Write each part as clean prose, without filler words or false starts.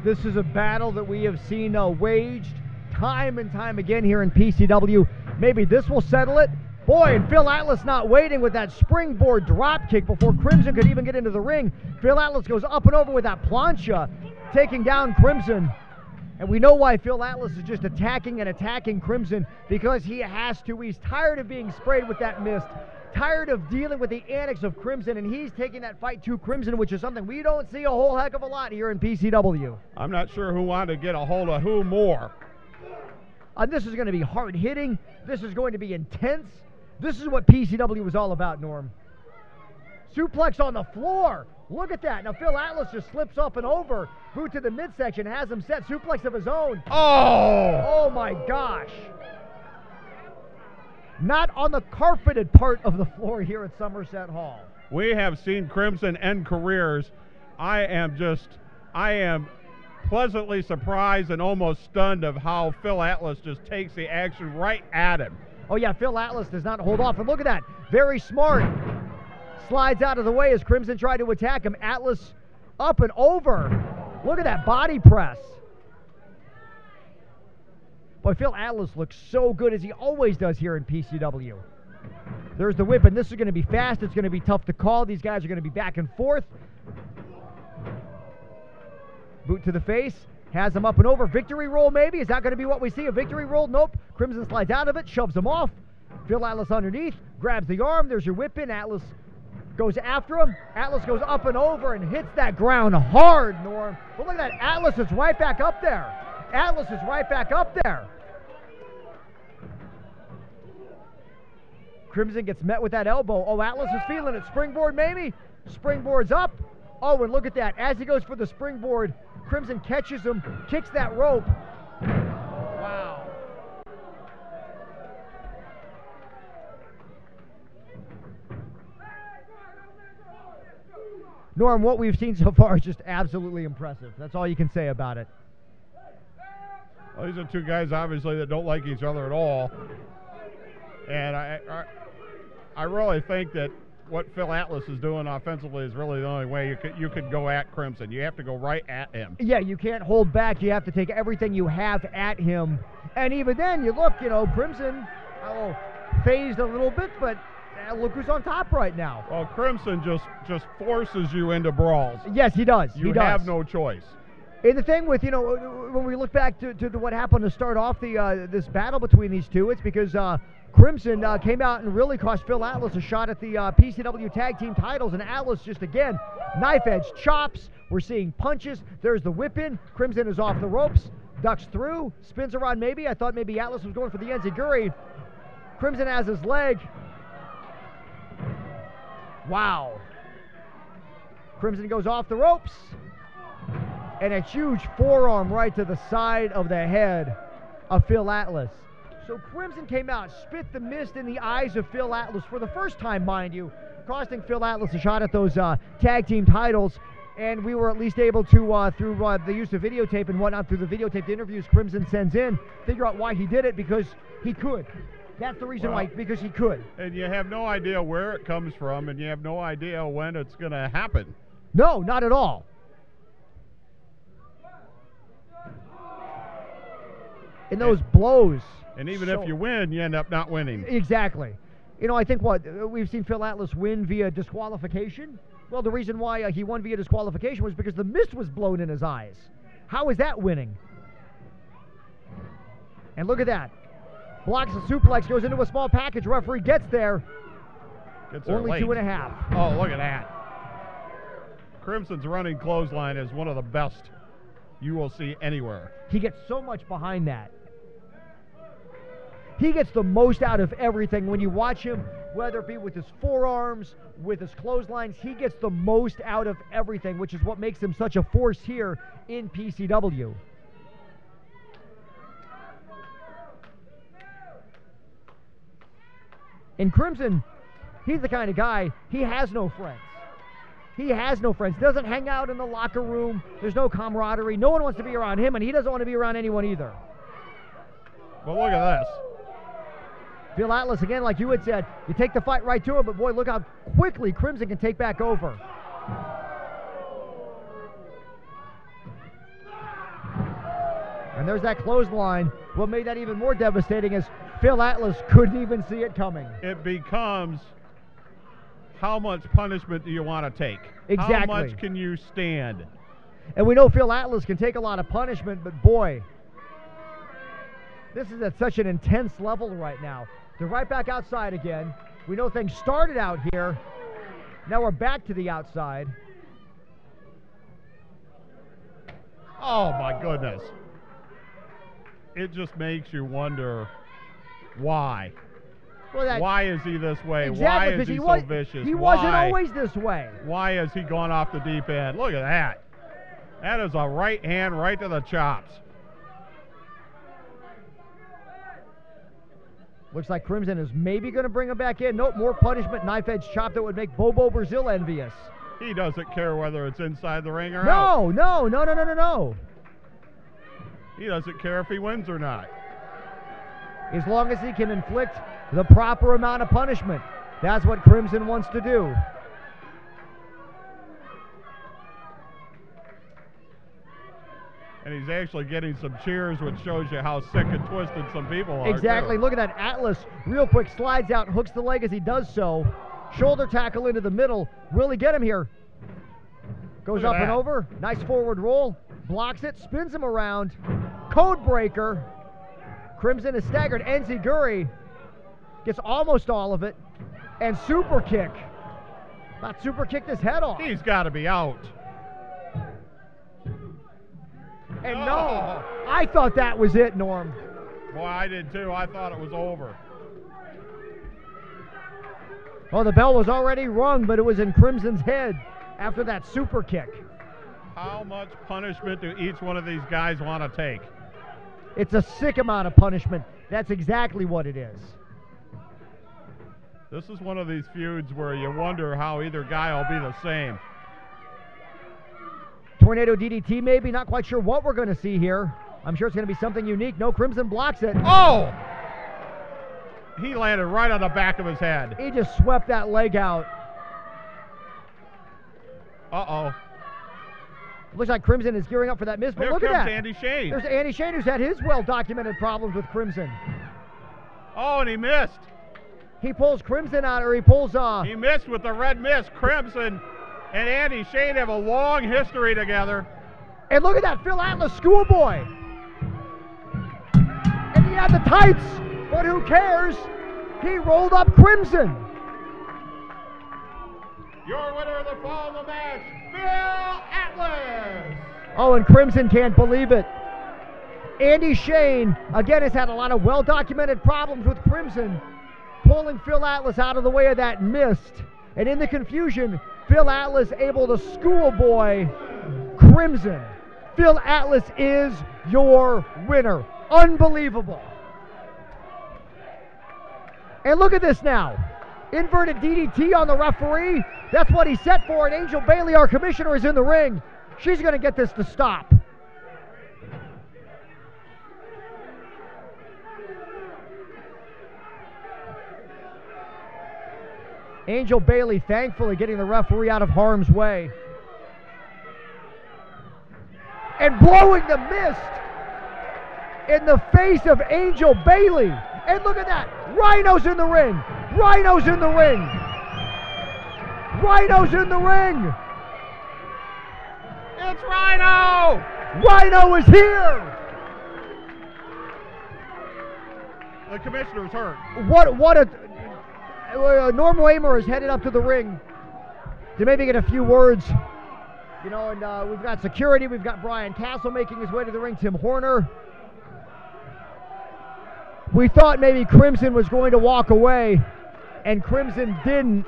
This is a battle that we have seen waged time and time again here in PCW. Maybe this will settle it. Boy, and Phil Atlas not waiting with that springboard drop kick before Krimson could even get into the ring. Phil Atlas goes up and over with that plancha, taking down Krimson. And we know why Phil Atlas is just attacking and attacking Krimson, because he has to. He's tired of being sprayed with that mist, tired of dealing with the antics of Krimson, and he's taking that fight to Krimson, which is something we don't see a whole heck of a lot here in PCW. I'm not sure who wanted to get a hold of who more. This is going to be hard-hitting. This is going to be intense. This is what PCW was all about, Norm. Suplex on the floor. Look at that. Now Phil Atlas just slips up and over. Boot to the midsection, has him set. Suplex of his own. Oh! Oh my gosh. Not on the carpeted part of the floor here at Somerset Hall. We have seen Krimson end careers. I am pleasantly surprised and almost stunned of how Phil Atlas just takes the action right at him. Oh yeah, Phil Atlas does not hold off. And look at that. Very smart. Slides out of the way as Krimson tried to attack him. Atlas up and over. Look at that body press. Boy, Phil Atlas looks so good, as he always does here in PCW. There's the whip, and this is going to be fast. It's going to be tough to call. These guys are going to be back and forth. Boot to the face. Has him up and over. Victory roll, maybe? Is that going to be what we see? A victory roll? Nope. Krimson slides out of it, shoves him off. Phil Atlas underneath, grabs the arm. There's your whip in. Atlas goes after him. Atlas goes up and over and hits that ground hard, Norm. But look at that. Atlas is right back up there. Atlas is right back up there. Krimson gets met with that elbow. Oh, Atlas is feeling it. Springboard, maybe? Springboard's up. Oh, and look at that. As he goes for the springboard, Krimson catches him, kicks that rope. Wow. Norm, what we've seen so far is just absolutely impressive. That's all you can say about it. Well, these are two guys, obviously, that don't like each other at all. And I really think that what Phil Atlas is doing offensively is really the only way you could go at Krimson. You have to go right at him. Yeah, you can't hold back. You have to take everything you have at him. And even then, you look, Krimson phased a little bit, but look who's on top right now. Well, Krimson just forces you into brawls. Yes, he does. You have no choice. And the thing with, when we look back to what happened to start off this battle between these two, it's because Krimson came out and really cost Phil Atlas a shot at the PCW Tag Team titles, and Atlas just, again, knife-edge chops. We're seeing punches. There's the whip-in. Krimson is off the ropes, ducks through, spins around maybe. I thought maybe Atlas was going for the enziguri. Krimson has his leg. Wow. Krimson goes off the ropes. And a huge forearm right to the side of the head of Phil Atlas. So Krimson came out, spit the mist in the eyes of Phil Atlas for the first time, mind you, costing Phil Atlas a shot at those tag team titles. And we were at least able to, through the use of videotape and whatnot, through the videotaped interviews Krimson sends in, figure out why he did it, because he could. That's the reason why, because he could. And you have no idea where it comes from, and you have no idea when it's going to happen. No, not at all. And those blows. And even if you win, you end up not winning. Exactly. I think we've seen Phil Atlas win via disqualification. Well, the reason why he won via disqualification was because the mist was blown in his eyes. How is that winning? And look at that. Blocks the suplex, goes into a small package. Referee gets there. Only late. 2.5. Oh, look at that. Krimson's running clothesline is one of the best you will see anywhere. He gets so much behind that. He gets the most out of everything. When you watch him, whether it be with his forearms, with his clotheslines, he gets the most out of everything, which is what makes him such a force here in PCW. And Krimson, he's the kind of guy, he has no friends. He has no friends. Doesn't hang out in the locker room. There's no camaraderie. No one wants to be around him, and he doesn't want to be around anyone either. Well, look at this. Phil Atlas, again, like you had said, you take the fight right to him, but boy, look how quickly Krimson can take back over. there's that clothesline. What made that even more devastating is Phil Atlas couldn't even see it coming. It becomes, how much punishment do you want to take? Exactly. How much can you stand? And we know Phil Atlas can take a lot of punishment, but boy, this is at such an intense level right now. They're right back outside again. We know things started out here. Now we're back to the outside. Oh my goodness. It just makes you wonder why. Well, why is he this way? Exactly, why is he so vicious? He wasn't always this way. Why has he gone off the deep end? Look at that. That is a right hand right to the chops. Looks like Krimson is maybe going to bring him back in. Nope, more punishment, knife edge chop that would make Bobo Brazil envious. He doesn't care whether it's inside the ring or out. No. He doesn't care if he wins or not. As long as he can inflict the proper amount of punishment. That's what Krimson wants to do. And he's actually getting some cheers, which shows you how sick and twisted some people are. Exactly. Too. Look at that. Atlas real quick slides out, hooks the leg as he does so. Shoulder tackle into the middle. Really get him here. Goes up and over. Nice forward roll. Blocks it. Spins him around. Code breaker. Krimson is staggered. Enziguri gets almost all of it. And super kick. About super kicked his head off. He's got to be out. And no, I thought that was it, Norm. Boy, I did too. I thought it was over. Well, the bell was already rung, but it was in Krimson's head after that super kick. How much punishment do each one of these guys want to take? It's a sick amount of punishment. That's exactly what it is. This is one of these feuds where you wonder how either guy will be the same. Tornado DDT maybe, not quite sure what we're going to see here. I'm sure it's going to be something unique. No, Krimson blocks it. Oh! He landed right on the back of his head. He just swept that leg out. Uh-oh. Looks like Krimson is gearing up for that miss, but look at that. Andy Shane. There's Andy Shane, who's had his well-documented problems with Krimson. Oh, and he missed. He pulls Krimson out, or he pulls... He missed with the red mist. Krimson and Andy Shane have a long history together. And look at that, Phil Atlas, schoolboy. And he had the tights, but who cares? He rolled up Krimson. Your winner of the fall of the match, Phil Atlas. Oh, and Krimson can't believe it. Andy Shane, again, has had a lot of well-documented problems with Krimson, pulling Phil Atlas out of the way of that mist. And in the confusion, Phil Atlas able to schoolboy Krimson. Phil Atlas is your winner. Unbelievable. And look at this now. Inverted DDT on the referee. That's what he set for. And Angel Bailey, our commissioner, is in the ring. She's going to get this to stop. Angel Bailey thankfully getting the referee out of harm's way. And blowing the mist in the face of Angel Bailey. And look at that. Rhino's in the ring. Rhino's in the ring. Rhino's in the ring. It's Rhino. Rhino is here. The commissioner's hurt. What a... Norm Waymer is headed up to the ring to maybe get a few words. You know, and we've got security. We've got Brian Castle making his way to the ring. Tim Horner. We thought maybe Krimson was going to walk away, and Krimson didn't,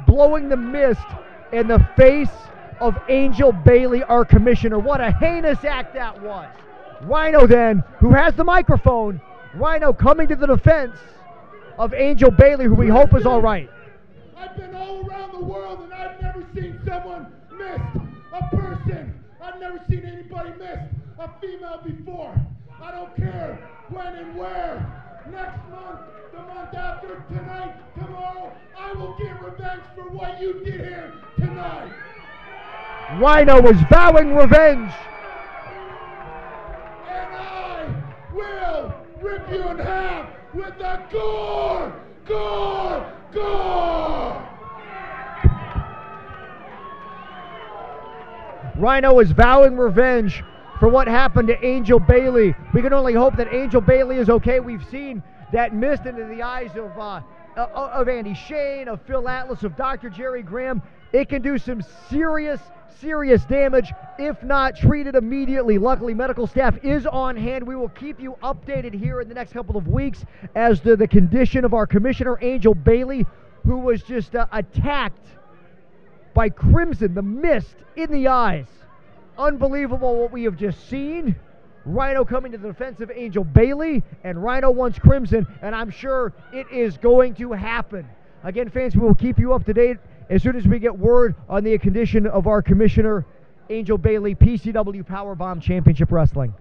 blowing the mist in the face of Angel Bailey, our commissioner. What a heinous act that was. Rhino then, who has the microphone, Rhino coming to the defense of Angel Bailey, who we hope is all right. I've been all around the world and I've never seen someone miss a person. I've never seen anybody miss a female before. I don't care when and where. Next month, the month after, tonight, tomorrow, I will get revenge for what you did here tonight. Rhino was vowing revenge. And I you in half with the gore, gore, gore. Rhino is vowing revenge for what happened to Angel Bailey. We can only hope that Angel Bailey is okay. We've seen that mist into the eyes of Andy Shane, of Phil Atlas, of Dr. Jerry Graham. It can do some serious damage if not treated immediately. Luckily, medical staff is on hand. We will keep you updated here in the next couple of weeks as to the condition of our commissioner, Angel Bailey, who was just attacked by Krimson, the mist in the eyes. Unbelievable what we have just seen. Rhino coming to the defense of Angel Bailey, and Rhino wants Krimson, and I'm sure it is going to happen. Again, fans, we will keep you up to date as soon as we get word on the condition of our commissioner, Angel Bailey, PCW Powerbomb Championship Wrestling.